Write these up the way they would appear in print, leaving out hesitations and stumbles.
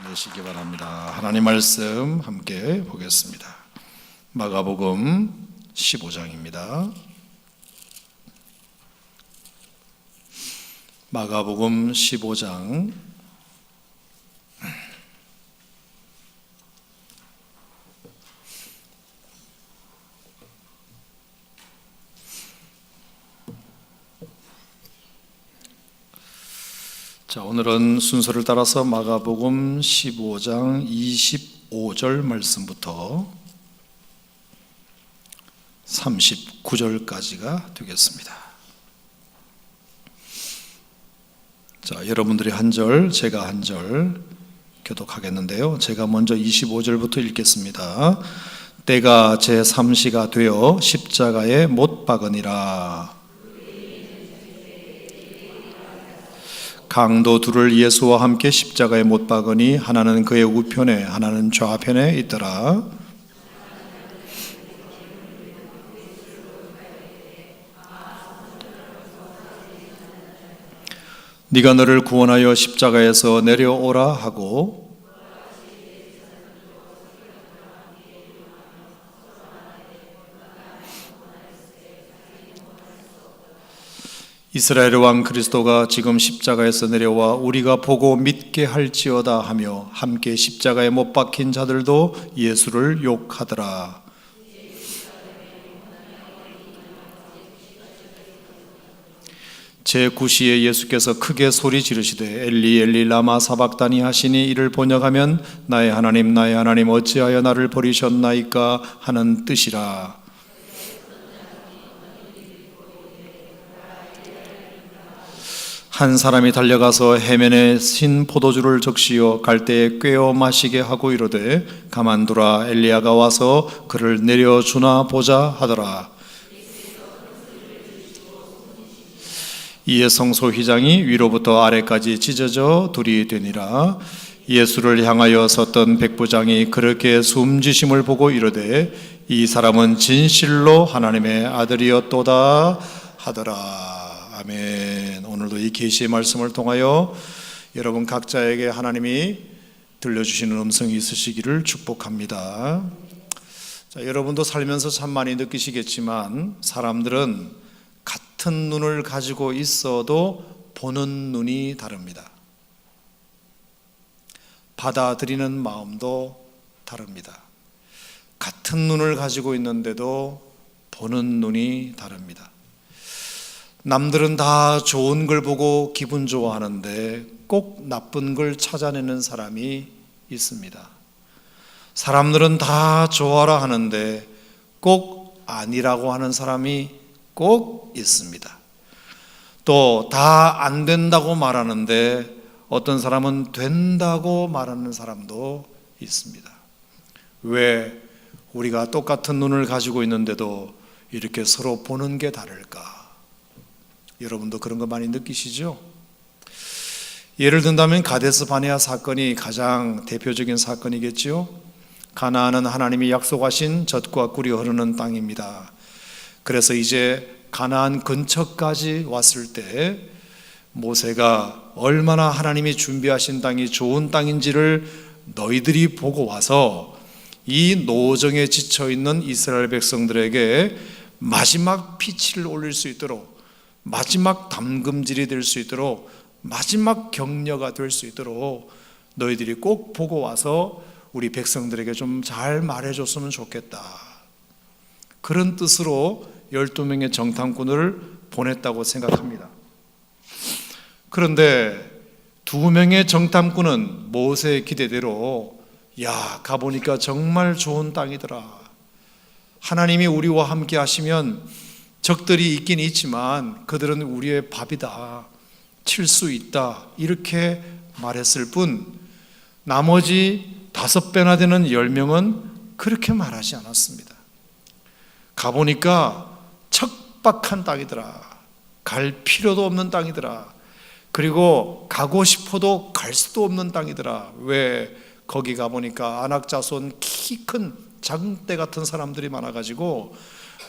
내시기 바랍니다. 하나님 말씀 함께 보겠습니다. 마가복음 15장입니다. 마가복음 15장 자, 오늘은 순서를 따라서 마가복음 15장 25절 말씀부터 39절까지가 되겠습니다. 자, 여러분들이 한 절, 제가 한 절 교독하겠는데요. 제가 먼저 25절부터 읽겠습니다. 때가 제3시가 되어 십자가에 못 박으니라. 강도 둘을 예수와 함께 십자가에 못 박으니 하나는 그의 우편에 하나는 좌편에 있더라. 네가 너를 구원하여 십자가에서 내려오라 하고 이스라엘의 왕 그리스도가 지금 십자가에서 내려와 우리가 보고 믿게 할지어다 하며 함께 십자가에 못 박힌 자들도 예수를 욕하더라. 제9시에 예수께서 크게 소리 지르시되 엘리 엘리 라마 사박다니 하시니 이를 번역하면 나의 하나님 어찌하여 나를 버리셨나이까 하는 뜻이라. 한 사람이 달려가서 해면에 신 포도주를 적시어 갈대에 꿰어 마시게 하고 이르되 가만두라 엘리야가 와서 그를 내려주나 보자 하더라. 이에 성소 휘장이 위로부터 아래까지 찢어져 둘이 되니라. 예수를 향하여 섰던 백부장이 그렇게 숨지심을 보고 이르되 이 사람은 진실로 하나님의 아들이었도다 하더라. 아멘. 오늘도 이 계시의 말씀을 통하여 여러분 각자에게 하나님이 들려주시는 음성이 있으시기를 축복합니다. 자, 여러분도 살면서 참 많이 느끼시겠지만 사람들은 같은 눈을 가지고 있어도 보는 눈이 다릅니다. 받아들이는 마음도 다릅니다. 같은 눈을 가지고 있는데도 보는 눈이 다릅니다. 남들은 다 좋은 걸 보고 기분 좋아하는데 꼭 나쁜 걸 찾아내는 사람이 있습니다. 사람들은 다 좋아라 하는데 꼭 아니라고 하는 사람이 꼭 있습니다. 또 다 안 된다고 말하는데 어떤 사람은 된다고 말하는 사람도 있습니다. 왜 우리가 똑같은 눈을 가지고 있는데도 이렇게 서로 보는 게 다를까? 여러분도 그런 거 많이 느끼시죠? 예를 든다면 가데스 바네아 사건이 가장 대표적인 사건이겠지요. 가나안은 하나님이 약속하신 젖과 꿀이 흐르는 땅입니다. 그래서 이제 가나안 근처까지 왔을 때 모세가 얼마나 하나님이 준비하신 땅이 좋은 땅인지를 너희들이 보고 와서 이 노정에 지쳐있는 이스라엘 백성들에게 마지막 피치를 올릴 수 있도록, 마지막 담금질이 될 수 있도록, 마지막 격려가 될 수 있도록 너희들이 꼭 보고 와서 우리 백성들에게 좀 잘 말해줬으면 좋겠다. 그런 뜻으로 12명의 정탐꾼을 보냈다고 생각합니다. 그런데 2명의 정탐꾼은 모세의 기대대로 가보니까 정말 좋은 땅이더라. 하나님이 우리와 함께 하시면 적들이 있긴 있지만 그들은 우리의 밥이다, 칠 수 있다, 이렇게 말했을 뿐 나머지 5배나 되는 10명은 그렇게 말하지 않았습니다. 가보니까 척박한 땅이더라. 갈 필요도 없는 땅이더라. 그리고 가고 싶어도 갈 수도 없는 땅이더라. 왜? 거기 가보니까 안악자손 키 큰 장대 같은 사람들이 많아가지고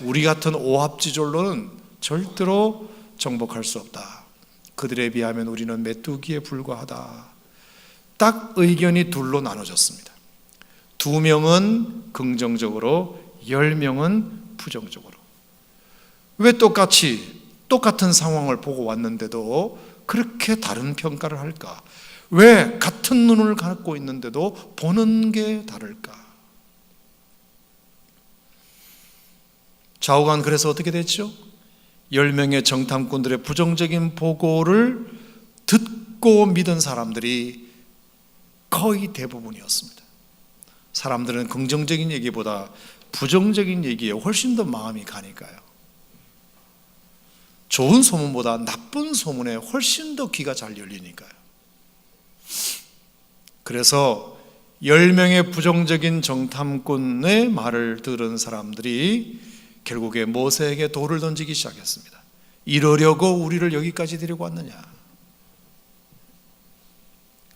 우리 같은 오합지졸로는 절대로 정복할 수 없다. 그들에 비하면 우리는 메뚜기에 불과하다. 딱 의견이 둘로 나눠졌습니다. 2명은 긍정적으로, 10명은 부정적으로. 왜 똑같은 상황을 보고 왔는데도 그렇게 다른 평가를 할까? 왜 같은 눈을 갖고 있는데도 보는 게 다를까? 좌우간 그래서 어떻게 됐죠? 10명의 정탐꾼들의 부정적인 보고를 듣고 믿은 사람들이 거의 대부분이었습니다. 사람들은 긍정적인 얘기보다 부정적인 얘기에 훨씬 더 마음이 가니까요. 좋은 소문보다 나쁜 소문에 훨씬 더 귀가 잘 열리니까요. 그래서 10명의 부정적인 정탐꾼의 말을 들은 사람들이 결국에 모세에게 돌을 던지기 시작했습니다. 이러려고 우리를 여기까지 데리고 왔느냐.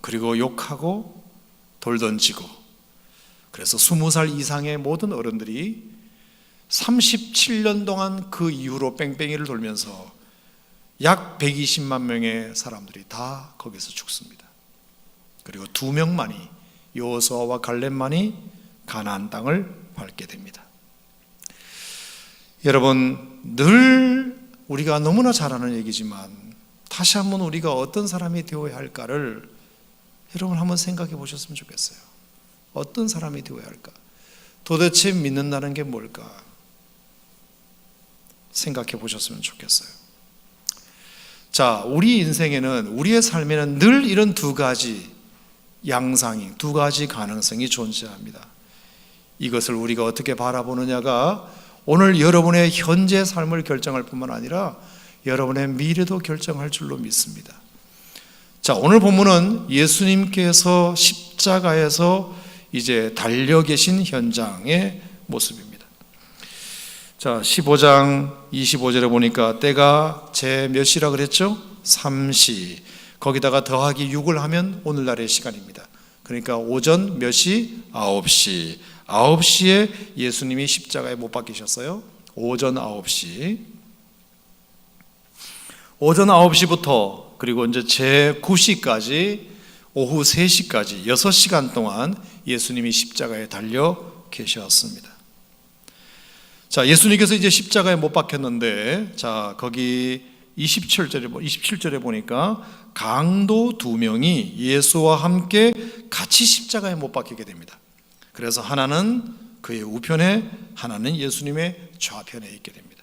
그리고 욕하고 돌 던지고. 그래서 20살 이상의 모든 어른들이 37년 동안 그 이후로 뺑뺑이를 돌면서 약 120만 명의 사람들이 다 거기서 죽습니다. 그리고 2명만이, 여호수아와 갈렙만이 가나안 땅을 밟게 됩니다. 여러분, 늘 우리가 너무나 잘 아는 얘기지만 다시 한번 우리가 어떤 사람이 되어야 할까를 여러분 한번 생각해 보셨으면 좋겠어요. 어떤 사람이 되어야 할까? 도대체 믿는다는 게 뭘까? 생각해 보셨으면 좋겠어요. 자, 우리 인생에는, 우리의 삶에는 늘 이런 2가지 양상이, 2가지 가능성이 존재합니다. 이것을 우리가 어떻게 바라보느냐가 오늘 여러분의 현재 삶을 결정할 뿐만 아니라 여러분의 미래도 결정할 줄로 믿습니다. 자, 오늘 본문은 예수님께서 십자가에서 이제 달려 계신 현장의 모습입니다. 자, 15장 25절에 보니까 때가 제 몇 시라 그랬죠? 3시. 거기다가 더하기 6을 하면 오늘날의 시간입니다. 그러니까 오전 몇 시? 9시. 9시에 예수님이 십자가에 못 박히셨어요. 오전 9시. 오전 9시부터 그리고 이제 제 9시까지 오후 3시까지 6시간 동안 예수님이 십자가에 달려 계셨습니다. 자, 예수님께서 이제 십자가에 못 박혔는데, 자, 거기 27절에 보니까 강도 2명이 예수와 함께 같이 십자가에 못 박히게 됩니다. 그래서 하나는 그의 우편에, 하나는 예수님의 좌편에 있게 됩니다.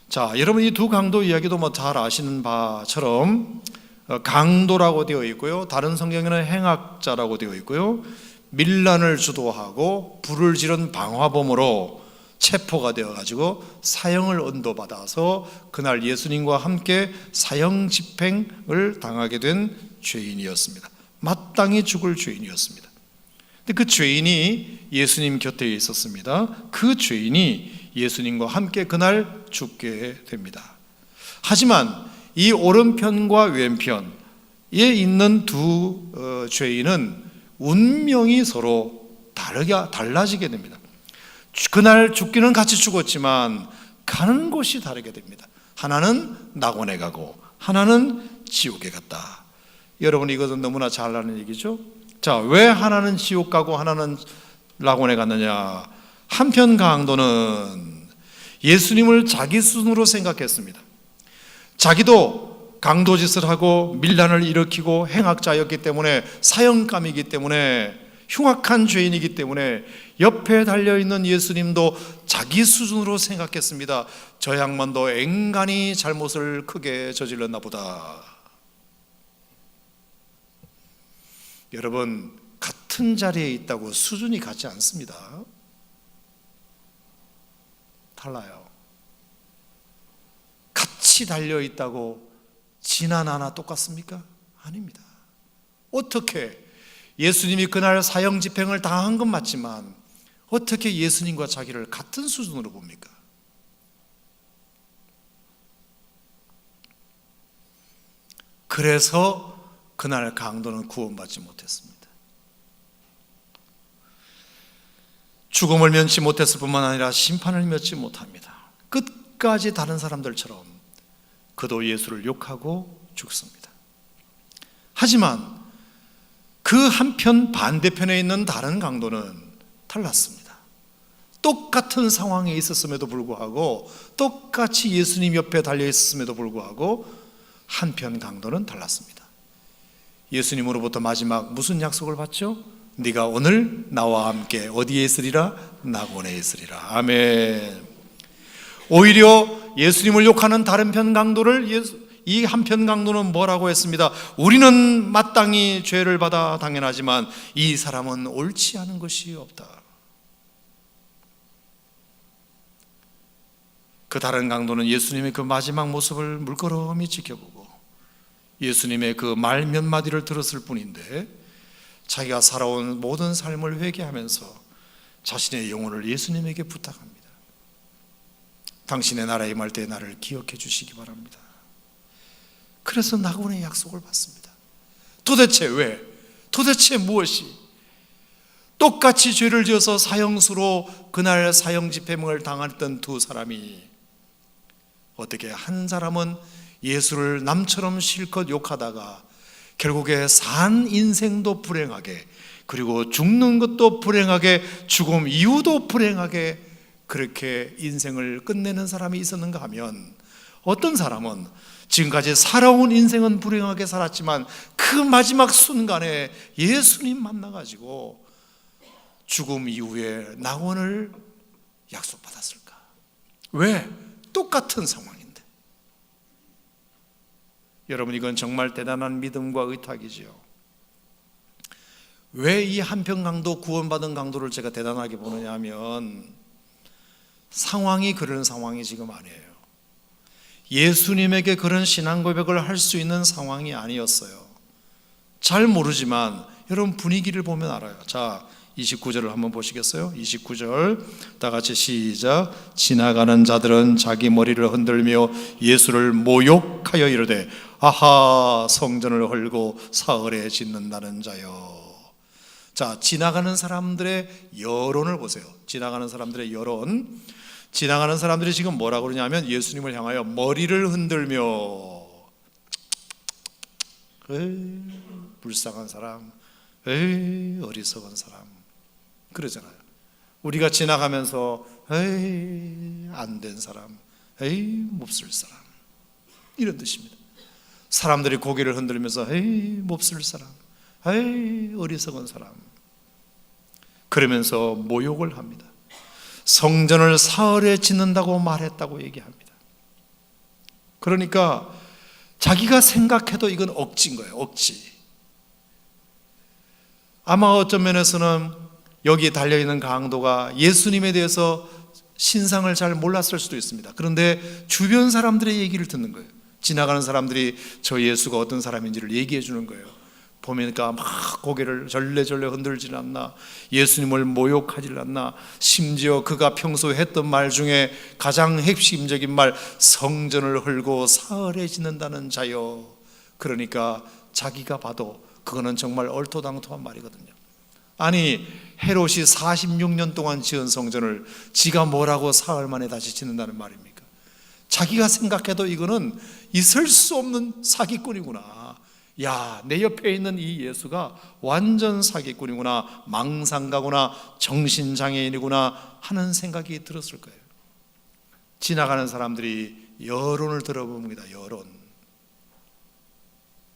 자, 여러분 이 2 강도 이야기도 뭐 잘 아시는 바처럼 강도라고 되어 있고요, 다른 성경에는 행악자라고 되어 있고요, 밀란을 주도하고 불을 지른 방화범으로 체포가 되어가지고 사형을 언도받아서 그날 예수님과 함께 사형 집행을 당하게 된 죄인이었습니다. 마땅히 죽을 죄인이었습니다. 근데 그 죄인이 예수님 곁에 있었습니다. 그 죄인이 예수님과 함께 그날 죽게 됩니다. 하지만 이 오른편과 왼편에 있는 2 죄인은 운명이 서로 달라지게 됩니다. 그날 죽기는 같이 죽었지만 가는 곳이 다르게 됩니다. 하나는 낙원에 가고 하나는 지옥에 갔다. 여러분 이것은 너무나 잘 아는 얘기죠. 자, 왜 하나는 지옥 가고 하나는 낙원에 갔느냐? 한편 강도는 예수님을 자기 수준으로 생각했습니다. 자기도 강도짓을 하고 밀란을 일으키고 행악자였기 때문에, 사형감이기 때문에, 흉악한 죄인이기 때문에 옆에 달려있는 예수님도 자기 수준으로 생각했습니다. 저 양반도 앵간히 잘못을 크게 저질렀나 보다. 여러분, 같은 자리에 있다고 수준이 같지 않습니다. 달라요. 같이 달려있다고 진한 하나 똑같습니까? 아닙니다. 어떻게 예수님이 그날 사형 집행을 당한 건 맞지만 어떻게 예수님과 자기를 같은 수준으로 봅니까? 그래서 그날 강도는 구원받지 못했습니다. 죽음을 면치 못했을 뿐만 아니라 심판을 면치 못합니다. 끝까지 다른 사람들처럼 그도 예수를 욕하고 죽습니다. 하지만 그 한편 반대편에 있는 다른 강도는 달랐습니다. 똑같은 상황에 있었음에도 불구하고, 똑같이 예수님 옆에 달려 있었음에도 불구하고 한편 강도는 달랐습니다. 예수님으로부터 마지막 무슨 약속을 받죠? 네가 오늘 나와 함께 어디에 있으리라? 낙원에 있으리라. 아멘. 오히려 예수님을 욕하는 다른 편 강도를 이 한편 강도는 뭐라고 했습니다. 우리는 마땅히 죄를 받아 당연하지만 이 사람은 옳지 않은 것이 없다. 그 다른 강도는 예수님의 그 마지막 모습을 물끄러미 지켜보고 예수님의 그 말 몇 마디를 들었을 뿐인데 자기가 살아온 모든 삶을 회개하면서 자신의 영혼을 예수님에게 부탁합니다. 당신의 나라에 임할 때 나를 기억해 주시기 바랍니다. 그래서 낙원의 약속을 받습니다. 도대체 왜? 도대체 무엇이? 똑같이 죄를 지어서 사형수로 그날 사형 집행을 당했던 두 사람이 어떻게 한 사람은 예수를 남처럼 실컷 욕하다가 결국에 산 인생도 불행하게, 그리고 죽는 것도 불행하게, 죽음 이후도 불행하게 그렇게 인생을 끝내는 사람이 있었는가 하면, 어떤 사람은 지금까지 살아온 인생은 불행하게 살았지만 그 마지막 순간에 예수님 만나가지고 죽음 이후에 낙원을 약속받았을까? 왜? 똑같은 상황인데. 여러분, 이건 정말 대단한 믿음과 의탁이지요. 왜 이 한편 강도, 구원받은 강도를 제가 대단하게 보느냐 하면 상황이 그런 상황이 지금 아니에요. 예수님에게 그런 신앙 고백을 할 수 있는 상황이 아니었어요. 잘 모르지만 여러분 분위기를 보면 알아요. 자, 29절을 한번 보시겠어요? 29절 다 같이 시작. 지나가는 자들은 자기 머리를 흔들며 예수를 모욕하여 이르되 아하, 성전을 헐고 사흘에 짓는다는 자여. 자, 지나가는 사람들의 여론을 보세요. 지나가는 사람들의 여론. 지나가는 사람들이 지금 뭐라고 그러냐면 예수님을 향하여 머리를 흔들며 에이, 불쌍한 사람, 에이, 어리석은 사람 그러잖아요. 우리가 지나가면서 에이, 안된 사람, 에이, 몹쓸 사람 이런 뜻입니다. 사람들이 고개를 흔들면서 에이, 몹쓸 사람, 에이, 어리석은 사람 그러면서 모욕을 합니다. 성전을 사흘에 짓는다고 말했다고 얘기합니다. 그러니까 자기가 생각해도 이건 억지인 거예요. 억지. 아마 어떤 면에서는 여기에 달려있는 강도가 예수님에 대해서 신상을 잘 몰랐을 수도 있습니다. 그런데 주변 사람들의 얘기를 듣는 거예요. 지나가는 사람들이 저 예수가 어떤 사람인지를 얘기해 주는 거예요. 보니까 막 고개를 절레절레 흔들질 않나, 예수님을 모욕하질 않나, 심지어 그가 평소에 했던 말 중에 가장 핵심적인 말, 성전을 헐고 사흘에 짓는다는 자요. 그러니까 자기가 봐도 그거는 정말 얼토당토한 말이거든요. 아니, 헤롯이 46년 동안 지은 성전을 지가 뭐라고 사흘 만에 다시 짓는다는 말입니까? 자기가 생각해도 이거는 있을 수 없는 사기꾼이구나. 야, 내 옆에 있는 이 예수가 완전 사기꾼이구나, 망상가구나, 정신장애인이구나 하는 생각이 들었을 거예요. 지나가는 사람들이 여론을 들어봅니다. 여론.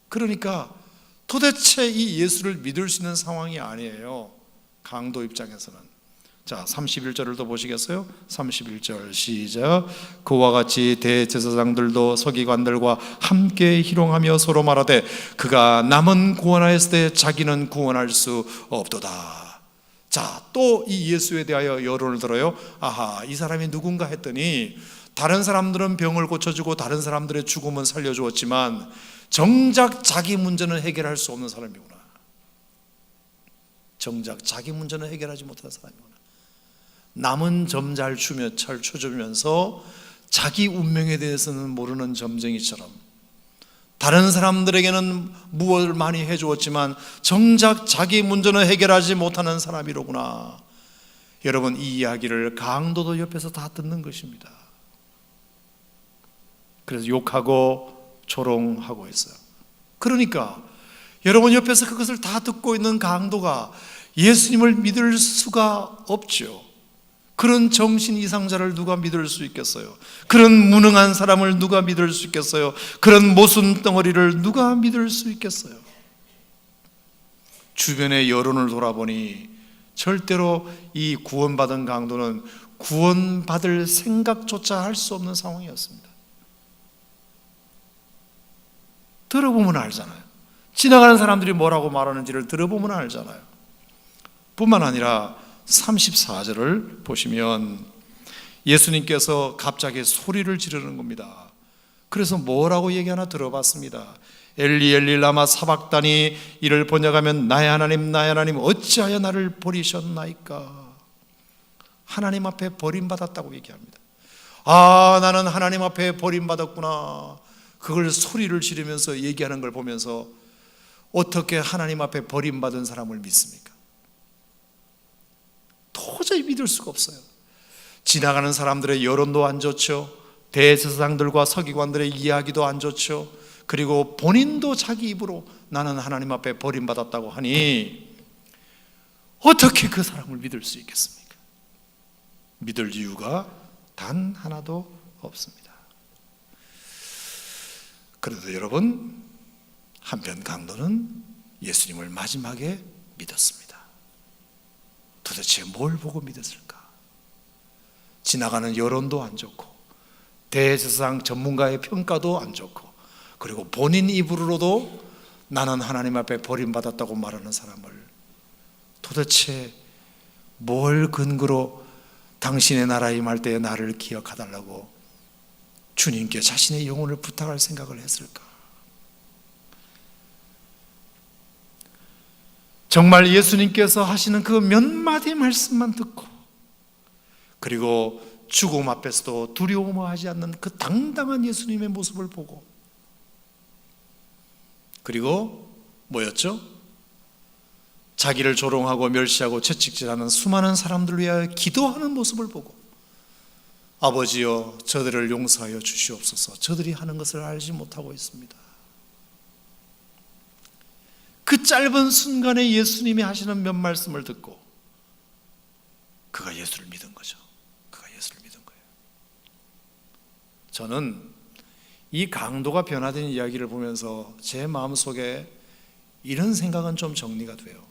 그러니까 도대체 이 예수를 믿을 수 있는 상황이 아니에요. 강도 입장에서는. 자, 31절을 더 보시겠어요? 31절 시작. 그와 같이 대제사장들도 서기관들과 함께 희롱하며 서로 말하되 그가 남은 구원하였을 때 자기는 구원할 수 없도다. 자, 또 이 예수에 대하여 여론을 들어요. 아하, 이 사람이 누군가 했더니 다른 사람들은 병을 고쳐주고 다른 사람들의 죽음은 살려주었지만 정작 자기 문제는 해결할 수 없는 사람이구나. 정작 자기 문제는 해결하지 못한 사람이구나. 남은 점 잘 쳐주면서 자기 운명에 대해서는 모르는 점쟁이처럼, 다른 사람들에게는 무엇을 많이 해주었지만 정작 자기 문제는 해결하지 못하는 사람이로구나. 여러분, 이 이야기를 강도도 옆에서 다 듣는 것입니다. 그래서 욕하고 조롱하고 있어요. 그러니까 여러분 옆에서 그것을 다 듣고 있는 강도가 예수님을 믿을 수가 없죠. 그런 정신 이상자를 누가 믿을 수 있겠어요? 그런 무능한 사람을 누가 믿을 수 있겠어요? 그런 모순 덩어리를 누가 믿을 수 있겠어요? 주변의 여론을 돌아보니 절대로 이 구원받은 강도는 구원받을 생각조차 할 수 없는 상황이었습니다. 들어보면 알잖아요. 지나가는 사람들이 뭐라고 말하는지를 들어보면 알잖아요. 뿐만 아니라 34절을 보시면 예수님께서 갑자기 소리를 지르는 겁니다. 그래서 뭐라고 얘기하나 들어봤습니다. 엘리 엘리 라마 사박다니, 이를 번역하면 나의 하나님 어찌하여 나를 버리셨나이까. 하나님 앞에 버림받았다고 얘기합니다. 아, 나는 하나님 앞에 버림받았구나. 그걸 소리를 지르면서 얘기하는 걸 보면서 어떻게 하나님 앞에 버림받은 사람을 믿습니까? 도저히 믿을 수가 없어요. 지나가는 사람들의 여론도 안 좋죠. 대제사장들과 서기관들의 이야기도 안 좋죠. 그리고 본인도 자기 입으로 나는 하나님 앞에 버림받았다고 하니 어떻게 그 사람을 믿을 수 있겠습니까? 믿을 이유가 단 하나도 없습니다. 그래도 여러분, 한편 강도는 예수님을 마지막에 믿었습니다. 도대체 뭘 보고 믿었을까? 지나가는 여론도 안 좋고 대제사장 전문가의 평가도 안 좋고 그리고 본인 입으로도 나는 하나님 앞에 버림받았다고 말하는 사람을 도대체 뭘 근거로 당신의 나라에 임할 때에 나를 기억하달라고 주님께 자신의 영혼을 부탁할 생각을 했을까? 정말 예수님께서 하시는 그 몇 마디 말씀만 듣고 그리고 죽음 앞에서도 두려워하지 않는 그 당당한 예수님의 모습을 보고 그리고 뭐였죠? 자기를 조롱하고 멸시하고 채찍질하는 수많은 사람들을 위하여 기도하는 모습을 보고 아버지여 저들을 용서하여 주시옵소서, 저들이 하는 것을 알지 못하고 있습니다. 그 짧은 순간에 예수님이 하시는 몇 말씀을 듣고 그가 예수를 믿은 거죠. 그가 예수를 믿은 거예요. 저는 이 강도가 변화된 이야기를 보면서 제 마음속에 이런 생각은 좀 정리가 돼요.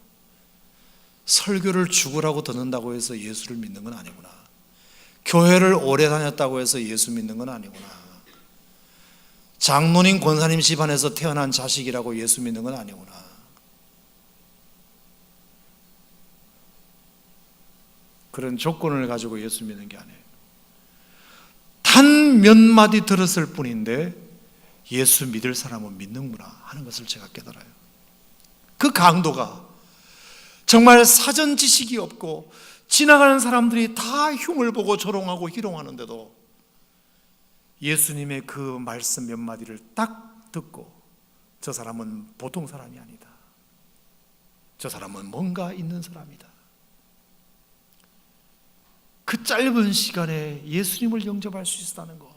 설교를 죽으라고 듣는다고 해서 예수를 믿는 건 아니구나. 교회를 오래 다녔다고 해서 예수 믿는 건 아니구나. 장로님 권사님 집안에서 태어난 자식이라고 예수 믿는 건 아니구나. 그런 조건을 가지고 예수 믿는 게 아니에요. 단 몇 마디 들었을 뿐인데 예수 믿을 사람은 믿는구나 하는 것을 제가 깨달아요. 그 강도가 정말 사전 지식이 없고 지나가는 사람들이 다 흉을 보고 조롱하고 희롱하는데도 예수님의 그 말씀 몇 마디를 딱 듣고 저 사람은 보통 사람이 아니다. 저 사람은 뭔가 있는 사람이다. 그 짧은 시간에 예수님을 영접할 수 있었다는 거.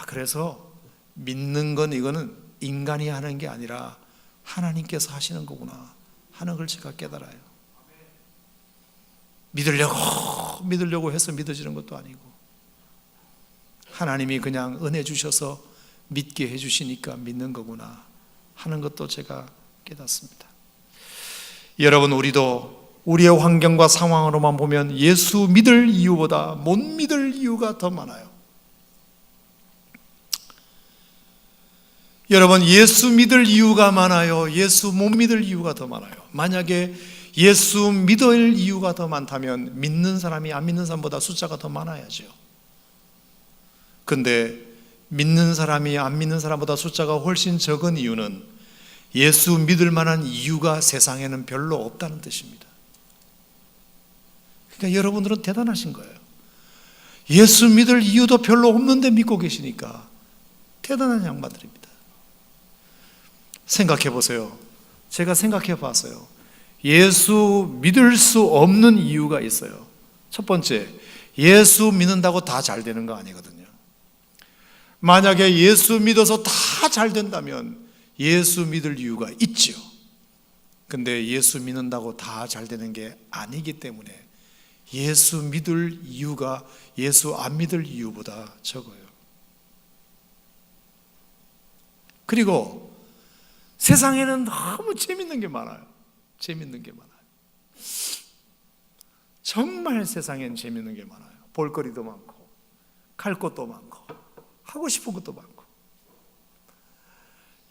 그래서 믿는 건 이거는 인간이 하는 게 아니라 하나님께서 하시는 거구나 하는 걸 제가 깨달아요. 믿으려고 해서 믿어지는 것도 아니고 하나님이 그냥 은혜 주셔서 믿게 해주시니까 믿는 거구나 하는 것도 제가 깨닫습니다. 여러분, 우리도 우리의 환경과 상황으로만 보면 예수 믿을 이유보다 못 믿을 이유가 더 많아요. 여러분, 예수 믿을 이유가 많아요? 예수 못 믿을 이유가 더 많아요? 만약에 예수 믿을 이유가 더 많다면 믿는 사람이 안 믿는 사람보다 숫자가 더 많아야죠. 근데 믿는 사람이 안 믿는 사람보다 숫자가 훨씬 적은 이유는 예수 믿을 만한 이유가 세상에는 별로 없다는 뜻입니다. 그러니까 여러분들은 대단하신 거예요. 예수 믿을 이유도 별로 없는데 믿고 계시니까 대단한 양반들입니다. 생각해 보세요. 제가 생각해 봤어요. 예수 믿을 수 없는 이유가 있어요. 첫 번째, 예수 믿는다고 다 잘 되는 거 아니거든요. 만약에 예수 믿어서 다 잘 된다면 예수 믿을 이유가 있지요. 근데 예수 믿는다고 다 잘 되는 게 아니기 때문에 예수 믿을 이유가 예수 안 믿을 이유보다 적어요. 그리고 세상에는 너무 재밌는 게 많아요. 재밌는 게 많아요. 정말 세상엔 재밌는 게 많아요. 볼거리도 많고 갈 곳도 많고 하고 싶은 것도 많고.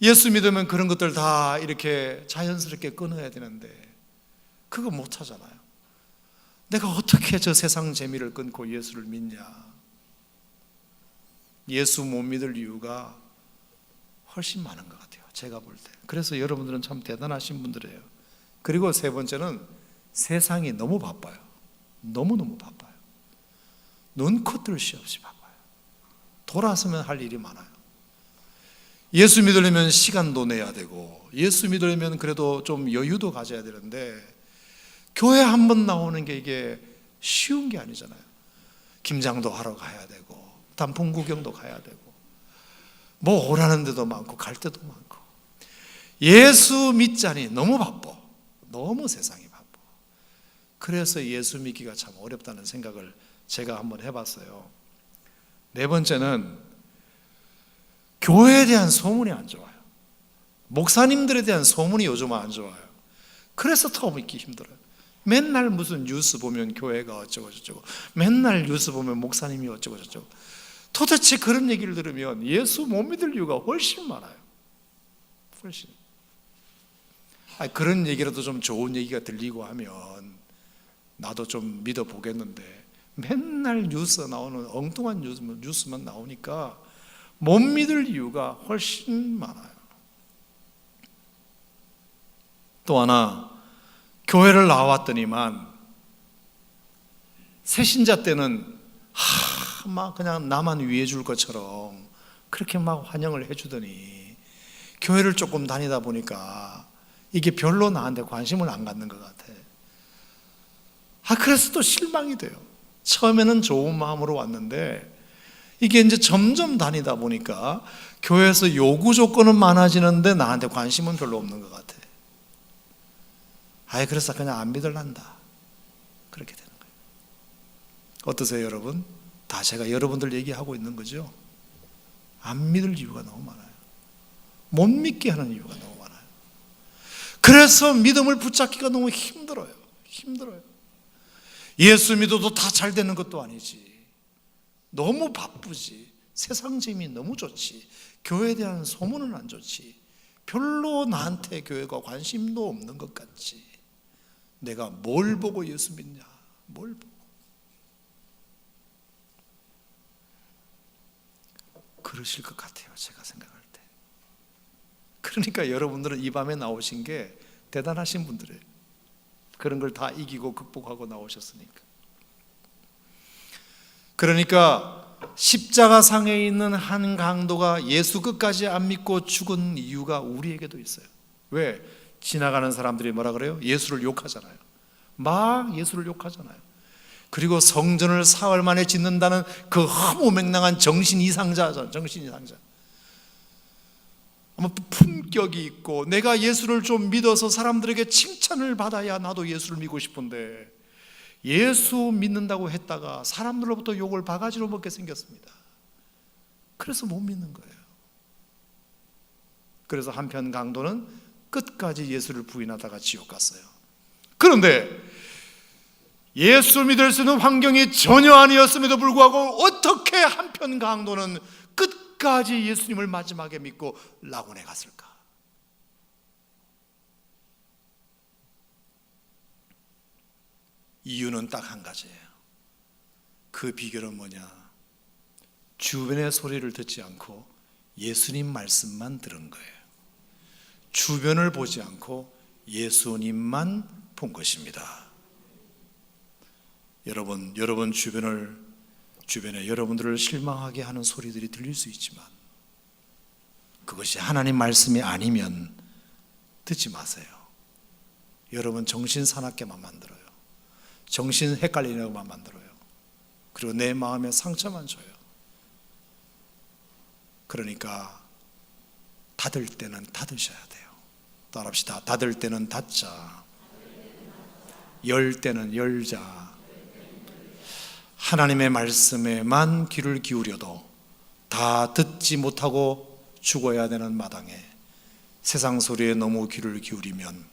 예수 믿으면 그런 것들 다 이렇게 자연스럽게 끊어야 되는데 그거 못 하잖아요. 내가 어떻게 저 세상 재미를 끊고 예수를 믿냐. 예수 못 믿을 이유가 훨씬 많은 것 같아요, 제가 볼 때. 그래서 여러분들은 참 대단하신 분들이에요. 그리고 세 번째는 세상이 너무 바빠요. 너무너무 바빠요. 눈코 뜰 새 없이 바빠요. 돌아서면 할 일이 많아요. 예수 믿으려면 시간도 내야 되고, 예수 믿으려면 그래도 좀 여유도 가져야 되는데, 교회 한 번 나오는 게 이게 쉬운 게 아니잖아요. 김장도 하러 가야 되고, 단풍 구경도 가야 되고, 뭐 오라는 데도 많고 갈 데도 많고. 예수 믿자니 너무 바빠. 너무 세상이 바빠. 그래서 예수 믿기가 참 어렵다는 생각을 제가 한번 해봤어요. 네 번째는 교회에 대한 소문이 안 좋아요. 목사님들에 대한 소문이 요즘 안 좋아요. 그래서 더 믿기 힘들어요. 맨날 무슨 뉴스 보면 교회가 어쩌고 저쩌고, 맨날 뉴스 보면 목사님이 어쩌고 저쩌고. 도대체 그런 얘기를 들으면 예수 못 믿을 이유가 훨씬 많아요. 훨씬. 그런 얘기라도 좀 좋은 얘기가 들리고 하면 나도 좀 믿어보겠는데, 맨날 뉴스 나오는 엉뚱한 뉴스만 나오니까 못 믿을 이유가 훨씬 많아요. 또 하나, 교회를 나왔더니만 새신자 때는 막 그냥 나만 위해 줄 것처럼 그렇게 막 환영을 해주더니 교회를 조금 다니다 보니까 이게 별로 나한테 관심을 안 갖는 것 같아. 그래서 또 실망이 돼요. 처음에는 좋은 마음으로 왔는데 이게 이제 점점 다니다 보니까 교회에서 요구 조건은 많아지는데 나한테 관심은 별로 없는 것 같아. 그래서 그냥 안 믿을란다. 그렇게 되는 거예요. 어떠세요, 여러분? 다 제가 여러분들 얘기하고 있는 거죠? 안 믿을 이유가 너무 많아요. 못 믿게 하는 이유가 너무 많아요. 그래서 믿음을 붙잡기가 너무 힘들어요. 힘들어요. 예수 믿어도 다 잘 되는 것도 아니지. 너무 바쁘지. 세상 재미 너무 좋지. 교회에 대한 소문은 안 좋지. 별로 나한테 교회가 관심도 없는 것 같지. 내가 뭘 보고 예수 믿냐? 뭘 보고? 그러실 것 같아요, 제가 생각할 때. 그러니까 여러분들은 이 밤에 나오신 게 대단하신 분들이에요. 그런 걸 다 이기고 극복하고 나오셨으니까. 그러니까 십자가 상에 있는 한 강도가 예수 끝까지 안 믿고 죽은 이유가 우리에게도 있어요. 왜? 지나가는 사람들이 뭐라 그래요? 예수를 욕하잖아요. 막 예수를 욕하잖아요. 그리고 성전을 사흘 만에 짓는다는 그 허무맹랑한 정신 이상자잖아요. 정신 이상자. 아마 품격이 있고 내가 예수를 좀 믿어서 사람들에게 칭찬을 받아야 나도 예수를 믿고 싶은데, 예수 믿는다고 했다가 사람들로부터 욕을 바가지로 먹게 생겼습니다. 그래서 못 믿는 거예요. 그래서 한편 강도는 끝까지 예수를 부인하다가 지옥 갔어요. 그런데 예수 믿을 수 있는 환경이 전혀 아니었음에도 불구하고 어떻게 한편 강도는 끝까지 예수님을 마지막에 믿고 낙원에 갔을까? 이유는 딱 한 가지예요. 그 비결은 뭐냐? 주변의 소리를 듣지 않고 예수님 말씀만 들은 거예요. 주변을 보지 않고 예수님만 본 것입니다. 여러분 주변에 여러분들을 실망하게 하는 소리들이 들릴 수 있지만 그것이 하나님 말씀이 아니면 듣지 마세요. 여러분 정신 사납게만 만들어요. 정신 헷갈리려고만 만들어요. 그리고 내 마음에 상처만 줘요. 그러니까 닫을 때는 닫으셔야 돼요. 따라합시다. 닫을 때는 닫자, 열 때는 열자. 하나님의 말씀에만 귀를 기울여도 다 듣지 못하고 죽어야 되는 마당에 세상 소리에 너무 귀를 기울이면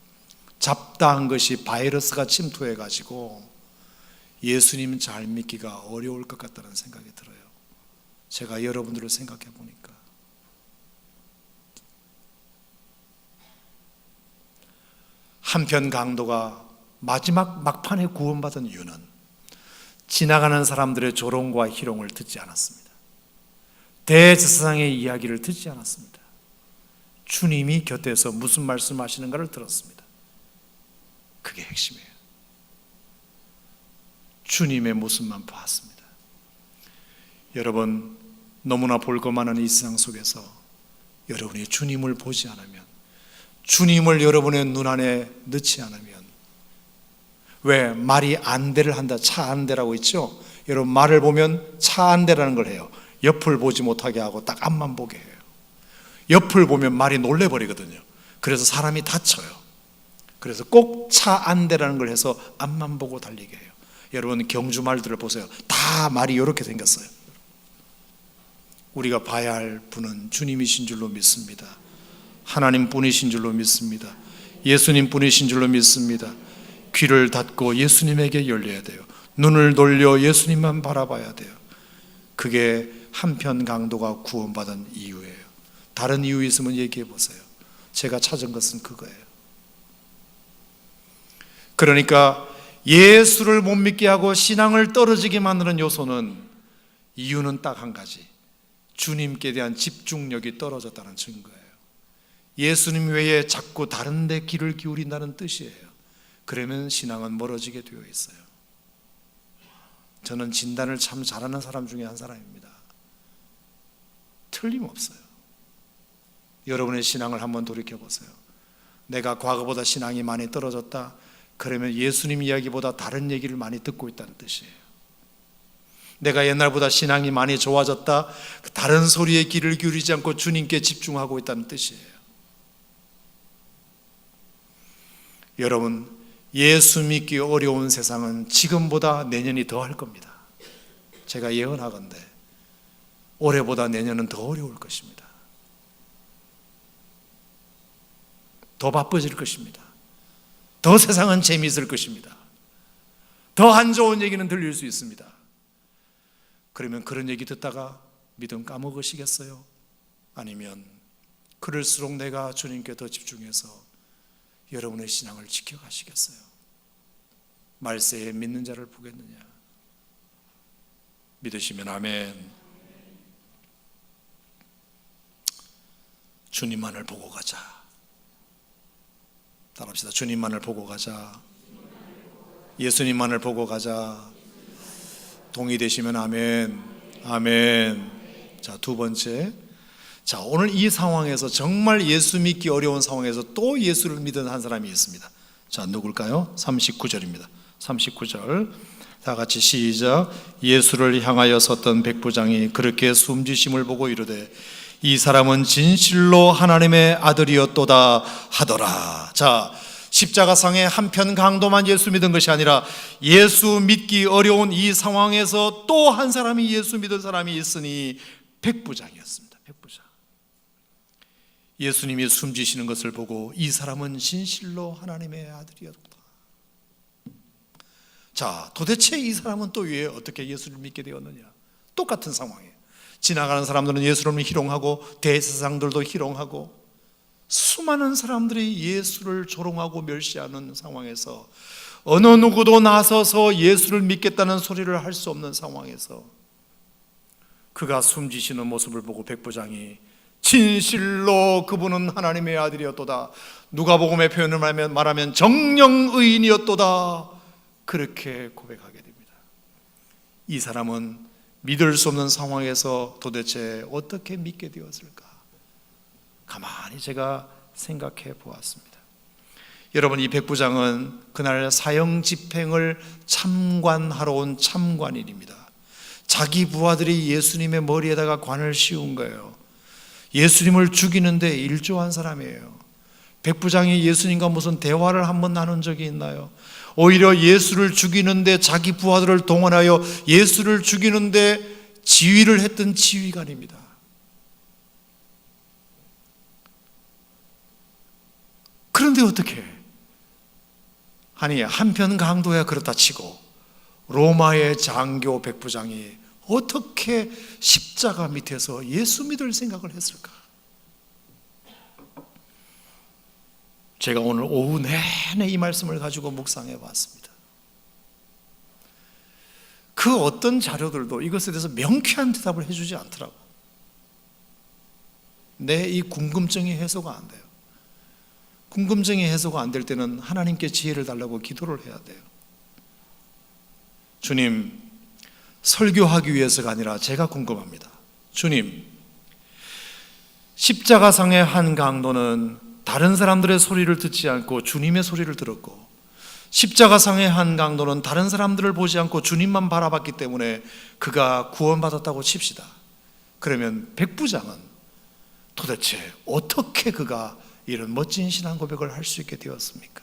잡다한 것이 바이러스가 침투해가지고 예수님 잘 믿기가 어려울 것 같다는 생각이 들어요. 제가 여러분들을 생각해 보니까 한편 강도가 마지막 막판에 구원받은 이유는 지나가는 사람들의 조롱과 희롱을 듣지 않았습니다. 대제사장의 이야기를 듣지 않았습니다. 주님이 곁에서 무슨 말씀하시는가를 들었습니다. 그게 핵심이에요. 주님의 모습만 보았습니다. 여러분, 너무나 볼 것 많은 이 세상 속에서 여러분이 주님을 보지 않으면, 주님을 여러분의 눈 안에 넣지 않으면, 왜 말이 안대를 한다, 차 안대라고 있죠? 여러분, 말을 보면 차 안대라는 걸 해요. 옆을 보지 못하게 하고 딱 앞만 보게 해요. 옆을 보면 말이 놀래버리거든요. 그래서 사람이 다쳐요. 그래서 꼭 차 안대라는 걸 해서 앞만 보고 달리게 해요. 여러분, 경주 말들을 보세요. 다 말이 이렇게 생겼어요. 우리가 봐야 할 분은 주님이신 줄로 믿습니다. 하나님 뿐이신 줄로 믿습니다. 예수님 뿐이신 줄로 믿습니다. 귀를 닫고 예수님에게 열려야 돼요. 눈을 돌려 예수님만 바라봐야 돼요. 그게 한편 강도가 구원받은 이유예요. 다른 이유 있으면 얘기해 보세요. 제가 찾은 것은 그거예요. 그러니까 예수를 못 믿게 하고 신앙을 떨어지게 만드는 요소는, 이유는 딱 한 가지, 주님께 대한 집중력이 떨어졌다는 증거예요. 예수님 외에 자꾸 다른 데 귀를 기울인다는 뜻이에요. 그러면 신앙은 멀어지게 되어 있어요. 저는 진단을 참 잘하는 사람 중에 한 사람입니다. 틀림없어요. 여러분의 신앙을 한번 돌이켜보세요. 내가 과거보다 신앙이 많이 떨어졌다, 그러면 예수님 이야기보다 다른 얘기를 많이 듣고 있다는 뜻이에요. 내가 옛날보다 신앙이 많이 좋아졌다, 다른 소리에 귀를 기울이지 않고 주님께 집중하고 있다는 뜻이에요. 여러분, 예수 믿기 어려운 세상은 지금보다 내년이 더 할 겁니다. 제가 예언하건대 올해보다 내년은 더 어려울 것입니다. 더 바빠질 것입니다. 더 세상은 재미있을 것입니다. 더 안 좋은 얘기는 들릴 수 있습니다. 그러면 그런 얘기 듣다가 믿음 까먹으시겠어요? 아니면 그럴수록 내가 주님께 더 집중해서 여러분의 신앙을 지켜가시겠어요? 말세에 믿는 자를 보겠느냐? 믿으시면 아멘. 주님만을 보고 가자. 따라합시다. 주님만을 보고 가자. 예수님만을 보고 가자. 동의되시면 아멘. 아멘. 자, 두 번째. 자, 오늘 이 상황에서, 정말 예수 믿기 어려운 상황에서 또 예수를 믿은 한 사람이 있습니다. 자, 누굴까요? 39절입니다. 39절. 다 같이 시작. 예수를 향하여 섰던 백부장이 그렇게 숨지심을 보고 이르되 이 사람은 진실로 하나님의 아들이었도다 하더라. 자, 십자가상에 한편 강도만 예수 믿은 것이 아니라 예수 믿기 어려운 이 상황에서 또 한 사람이 예수 믿은 사람이 있으니 백부장이었습니다. 백부장. 예수님이 숨지시는 것을 보고 이 사람은 진실로 하나님의 아들이었다. 자, 도대체 이 사람은 또 왜 어떻게 예수를 믿게 되었느냐? 똑같은 상황이에요. 지나가는 사람들은 예수를 희롱하고 대제사장들도 희롱하고 수많은 사람들이 예수를 조롱하고 멸시하는 상황에서 어느 누구도 나서서 예수를 믿겠다는 소리를 할 수 없는 상황에서 그가 숨지시는 모습을 보고 백부장이 진실로 그분은 하나님의 아들이었도다, 누가복음의 표현을 말하면 정령의인이었도다, 그렇게 고백하게 됩니다. 이 사람은 믿을 수 없는 상황에서 도대체 어떻게 믿게 되었을까? 가만히 제가 생각해 보았습니다. 여러분, 이 백부장은 그날 사형 집행을 참관하러 온 참관인입니다. 자기 부하들이 예수님의 머리에다가 관을 씌운 거예요. 예수님을 죽이는데 일조한 사람이에요. 백부장이 예수님과 무슨 대화를 한번 나눈 적이 있나요? 오히려 예수를 죽이는데 자기 부하들을 동원하여 예수를 죽이는데 지휘를 했던 지휘관입니다. 그런데 어떻게? 아니, 한편 강도야 그렇다 치고 로마의 장교 백부장이 어떻게 십자가 밑에서 예수 믿을 생각을 했을까? 제가 오늘 오후 내내 이 말씀을 가지고 묵상해 봤습니다. 그 어떤 자료들도 이것에 대해서 명쾌한 대답을 해주지 않더라고. 내 이 궁금증이 해소가 안 돼요. 궁금증이 해소가 안 될 때는 하나님께 지혜를 달라고 기도를 해야 돼요. 주님, 설교하기 위해서가 아니라 제가 궁금합니다. 주님, 십자가상의 한 강도는 다른 사람들의 소리를 듣지 않고 주님의 소리를 들었고, 십자가상의 한 강도는 다른 사람들을 보지 않고 주님만 바라봤기 때문에 그가 구원받았다고 칩시다. 그러면 백부장은 도대체 어떻게 그가 이런 멋진 신앙 고백을 할 수 있게 되었습니까?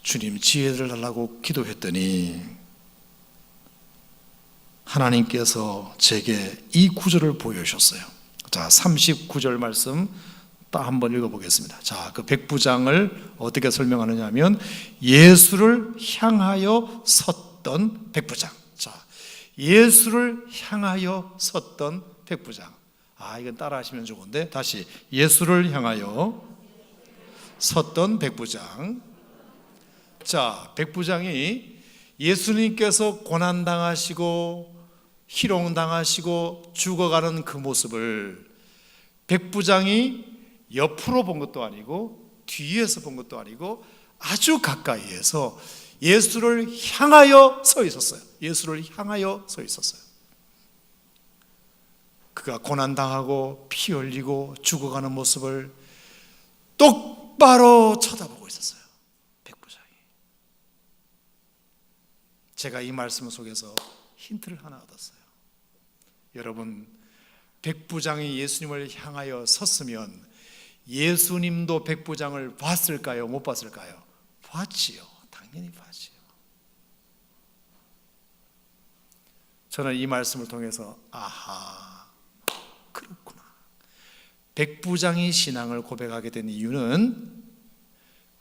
주님, 지혜를 달라고 기도했더니 하나님께서 제게 이 구절을 보여주셨어요. 자, 39절 말씀 딱 한번 읽어보겠습니다. 자, 그 백부장을 어떻게 설명하느냐 하면 예수를 향하여 섰던 백부장. 자, 예수를 향하여 섰던 백부장. 이건 따라 하시면 좋은데, 다시 예수를 향하여 섰던 백부장. 자, 백부장이 예수님께서 고난당하시고 희롱당하시고 죽어가는 그 모습을 백부장이 옆으로 본 것도 아니고 뒤에서 본 것도 아니고 아주 가까이에서 예수를 향하여 서 있었어요. 예수를 향하여 서 있었어요. 그가 고난당하고 피 흘리고 죽어가는 모습을 똑바로 쳐다보고 있었어요. 백부장이. 제가 이 말씀 속에서 힌트를 하나 얻었어요. 여러분, 백부장이 예수님을 향하여 섰으면 예수님도 백부장을 봤을까요? 못 봤을까요? 봤지요. 당연히 봤지요. 저는 이 말씀을 통해서 아하, 그렇구나. 백부장이 신앙을 고백하게 된 이유는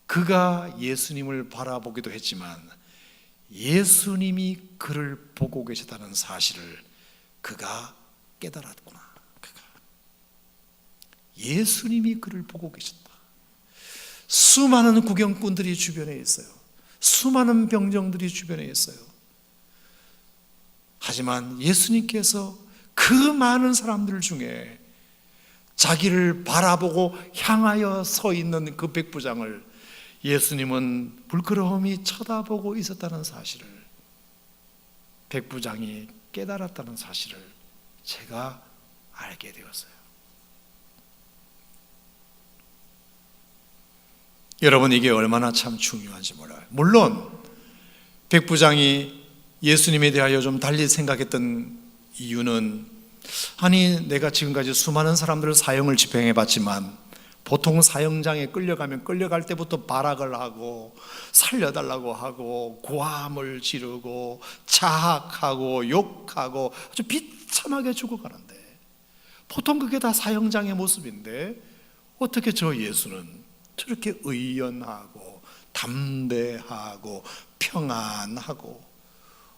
그가 예수님을 바라보기도 했지만 예수님이 그를 보고 계셨다는 사실을 그가 깨달았구나. 예수님이 그를 보고 계셨다. 수많은 구경꾼들이 주변에 있어요. 수많은 병정들이 주변에 있어요. 하지만 예수님께서 그 많은 사람들 중에 자기를 바라보고 향하여 서 있는 그 백부장을 예수님은 불끄러움이 쳐다보고 있었다는 사실을, 백부장이 깨달았다는 사실을 제가 알게 되었어요. 여러분, 이게 얼마나 참 중요한지 몰라요. 물론 백부장이 예수님에 대하여 좀 달리 생각했던 이유는, 아니 내가 지금까지 수많은 사람들을 사형을 집행해 봤지만 보통 사형장에 끌려가면 끌려갈 때부터 발악을 하고 살려달라고 하고 고함을 지르고 자학하고 욕하고 아주 비참하게 죽어가는데, 보통 그게 다 사형장의 모습인데 어떻게 저 예수는 저렇게 의연하고 담대하고 평안하고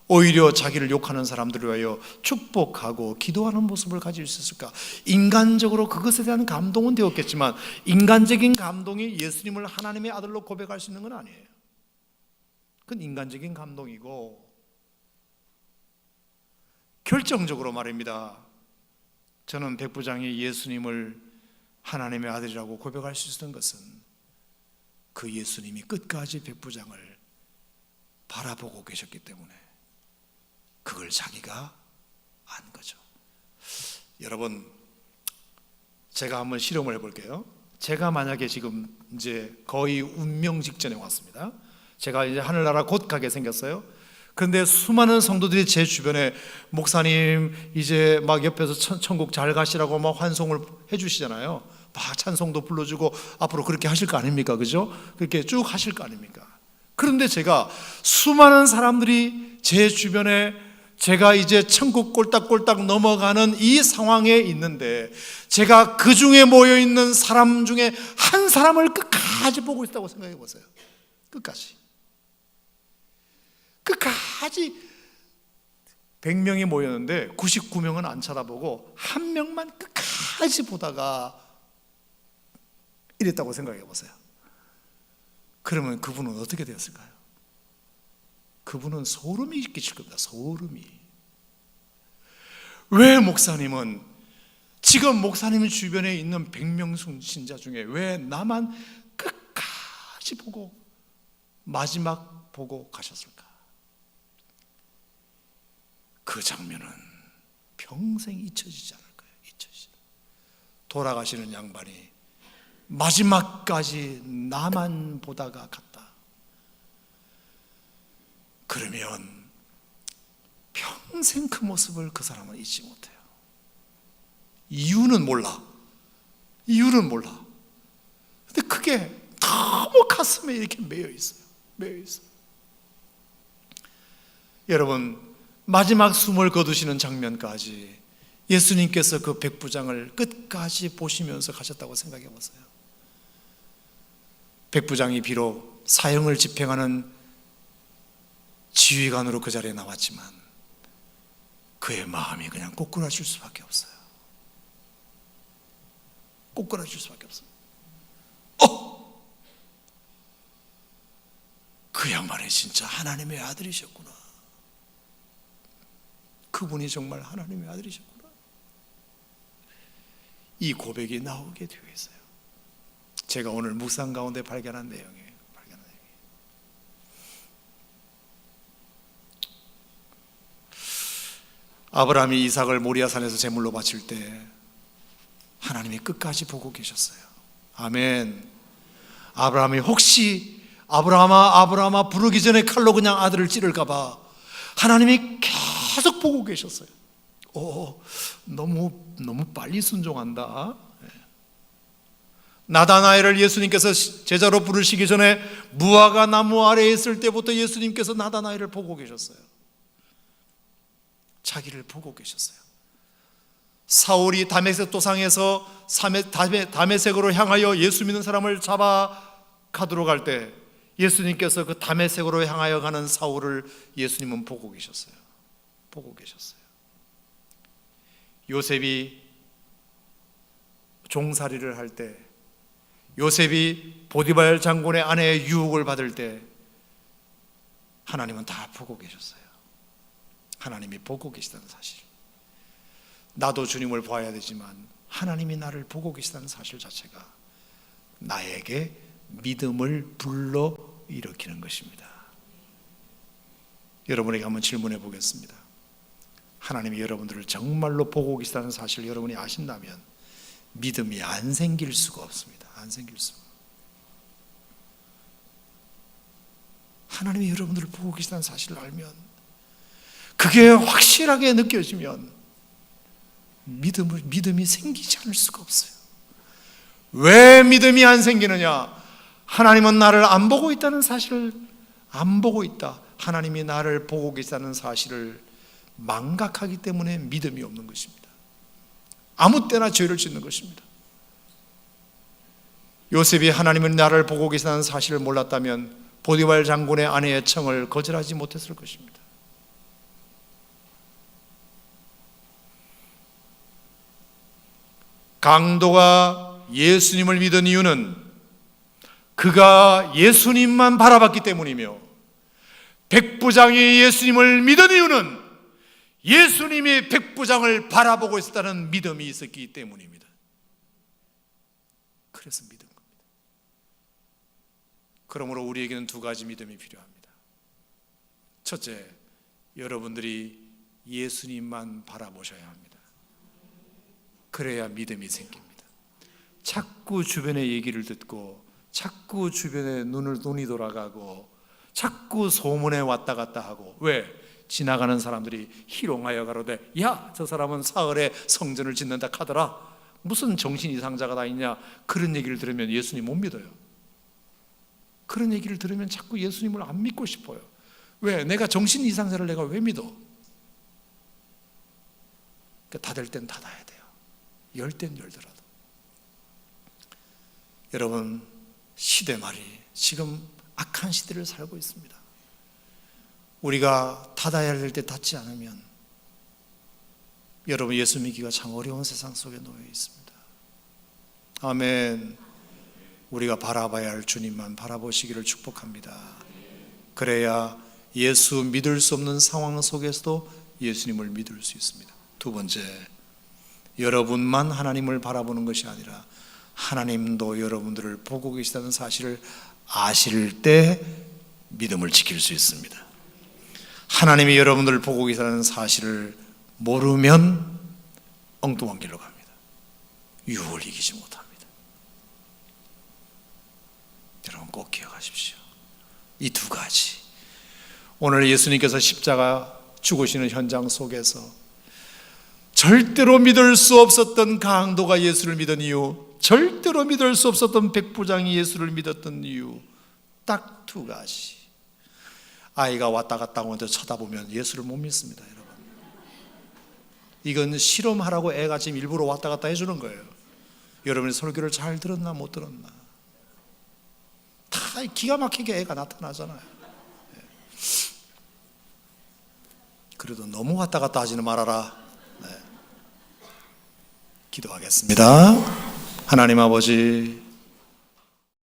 오히려 자기를 욕하는 사람들을 위하여 축복하고 기도하는 모습을 가질 수 있을까? 인간적으로 그것에 대한 감동은 되었겠지만 인간적인 감동이 예수님을 하나님의 아들로 고백할 수 있는 건 아니에요. 그건 인간적인 감동이고, 결정적으로 말입니다. 저는 백부장이 예수님을 하나님의 아들이라고 고백할 수 있었던 것은 그 예수님이 끝까지 백부장을 바라보고 계셨기 때문에 그걸 자기가 안 거죠. 여러분, 제가 한번 실험을 해볼게요. 제가 만약에 지금 이제 거의 운명 직전에 왔습니다. 제가 이제 하늘나라 곧 가게 생겼어요. 그런데 수많은 성도들이 제 주변에 목사님 이제 막 옆에서 천국 잘 가시라고 막 환송을 해주시잖아요. 막 찬송도 불러주고 앞으로 그렇게 하실 거 아닙니까? 그죠? 그렇게 쭉 하실 거 아닙니까? 그런데 제가 수많은 사람들이 제 주변에 제가 이제 천국 꼴딱꼴딱 넘어가는 이 상황에 있는데 제가 그 중에 모여있는 사람 중에 한 사람을 끝까지 보고 있다고 생각해 보세요. 끝까지 100명이 모였는데 99명은 안 쳐다보고 한 명만 끝까지 보다가 이랬다고 생각해 보세요. 그러면 그분은 어떻게 되었을까요? 그분은 소름이 끼칠 겁니다. 소름이. 왜 목사님은 지금 목사님 주변에 있는 100명 신자 중에 왜 나만 끝까지 보고 마지막 보고 가셨을까? 그 장면은 평생 잊혀지지 않을 거예요. 잊혀지지. 돌아가시는 양반이 마지막까지 나만 보다가 갔다. 그러면 평생 그 모습을 그 사람은 잊지 못해요. 이유는 몰라. 근데 그게 너무 가슴에 이렇게 매여 있어요. 여러분, 마지막 숨을 거두시는 장면까지 예수님께서 그 백부장을 끝까지 보시면서 가셨다고 생각해 보세요. 백부장이 비록 사형을 집행하는 지휘관으로 그 자리에 나왔지만 그의 마음이 그냥 꼬꾸라질 수밖에 없어요. 꼬꾸라질 수밖에 없어요. 그 양반이 진짜 하나님의 아들이셨구나. 그분이 정말 하나님의 아들이셨구나. 이 고백이 나오게 되어 있어요. 제가 오늘 묵상 가운데 발견한 내용이에요. 아브라함이 이삭을 모리아산에서 제물로 바칠 때 하나님이 끝까지 보고 계셨어요. 아멘. 아브라함이 혹시 아브라함아 부르기 전에 칼로 그냥 아들을 찌를까 봐 하나님이 계속 보고 계셨어요. 너무 빨리 순종한다. 나다나엘을 예수님께서 제자로 부르시기 전에 무화과 나무 아래에 있을 때부터 예수님께서 나다나엘을 보고 계셨어요. 자기를 보고 계셨어요. 사울이 다메섹 도상에서 다메섹으로 향하여 예수 믿는 사람을 잡아 가도록 할 때 예수님께서 그 다메섹으로 향하여 가는 사울을 예수님은 보고 계셨어요. 요셉이 종살이를 할 때, 요셉이 보디발 장군의 아내의 유혹을 받을 때 하나님은 다 보고 계셨어요. 하나님이 보고 계시다는 사실. 나도 주님을 봐야 되지만 하나님이 나를 보고 계시다는 사실 자체가 나에게 믿음을 불러일으키는 것입니다. 여러분에게 한번 질문해 보겠습니다. 하나님이 여러분들을 정말로 보고 계시다는 사실을 여러분이 아신다면 믿음이 안 생길 수가 없습니다. 안 생길 수가. 하나님이 여러분들을 보고 계시다는 사실을 알면, 그게 확실하게 느껴지면 믿음이 생기지 않을 수가 없어요. 왜 믿음이 안 생기느냐? 하나님은 나를 안 보고 있다는 사실을 안 보고 있다. 하나님이 나를 보고 계시다는 사실을 망각하기 때문에 믿음이 없는 것입니다. 아무 때나 죄를 짓는 것입니다. 요셉이 하나님은 나를 보고 계시다는 사실을 몰랐다면 보디발 장군의 아내의 청을 거절하지 못했을 것입니다. 강도가 예수님을 믿은 이유는 그가 예수님만 바라봤기 때문이며, 백부장이 예수님을 믿은 이유는 예수님이 백부장을 바라보고 있었다는 믿음이 있었기 때문입니다. 그래서 믿은 겁니다. 그러므로 우리에게는 두 가지 믿음이 필요합니다. 첫째, 여러분들이 예수님만 바라보셔야 합니다. 그래야 믿음이 생깁니다. 자꾸 주변의 얘기를 듣고 자꾸 주변에 눈이 돌아가고 자꾸 소문에 왔다 갔다 하고, 왜? 지나가는 사람들이 희롱하여 가로되, 야, 저 사람은 사흘에 성전을 짓는다 카더라. 무슨 정신 이상자가 다 있냐. 그런 얘기를 들으면 예수님 못 믿어요. 그런 얘기를 들으면 자꾸 예수님을 안 믿고 싶어요. 왜? 내가 정신 이상자를 내가 왜 믿어? 닫을 땐 닫아야 돼요. 열 땐 열더라도. 여러분, 시대 말이 지금 악한 시대를 살고 있습니다. 우리가 닫아야 될 때 닫지 않으면 여러분, 예수 믿기가 참 어려운 세상 속에 놓여 있습니다. 아멘. 우리가 바라봐야 할 주님만 바라보시기를 축복합니다. 그래야 예수 믿을 수 없는 상황 속에서도 예수님을 믿을 수 있습니다. 두 번째, 여러분만 하나님을 바라보는 것이 아니라 하나님도 여러분들을 보고 계시다는 사실을 아실 때 믿음을 지킬 수 있습니다. 하나님이 여러분들을 보고 계시다는 사실을 모르면 엉뚱한 길로 갑니다. 유혹을 이기지 못합니다. 여러분 꼭 기억하십시오. 이 두 가지, 오늘 예수님께서 십자가 죽으시는 현장 속에서 절대로 믿을 수 없었던 강도가 예수를 믿은 이유, 절대로 믿을 수 없었던 백부장이 예수를 믿었던 이유, 딱 두 가지. 아이가 왔다 갔다 하면서 쳐다보면 예수를 못 믿습니다. 여러분, 이건 실험하라고 애가 지금 일부러 왔다 갔다 해주는 거예요. 여러분이 설교를 잘 들었나 못 들었나, 다 기가 막히게 애가 나타나잖아요. 그래도 너무 왔다 갔다 하지는 말아라. 기도하겠습니다. 하나님 아버지,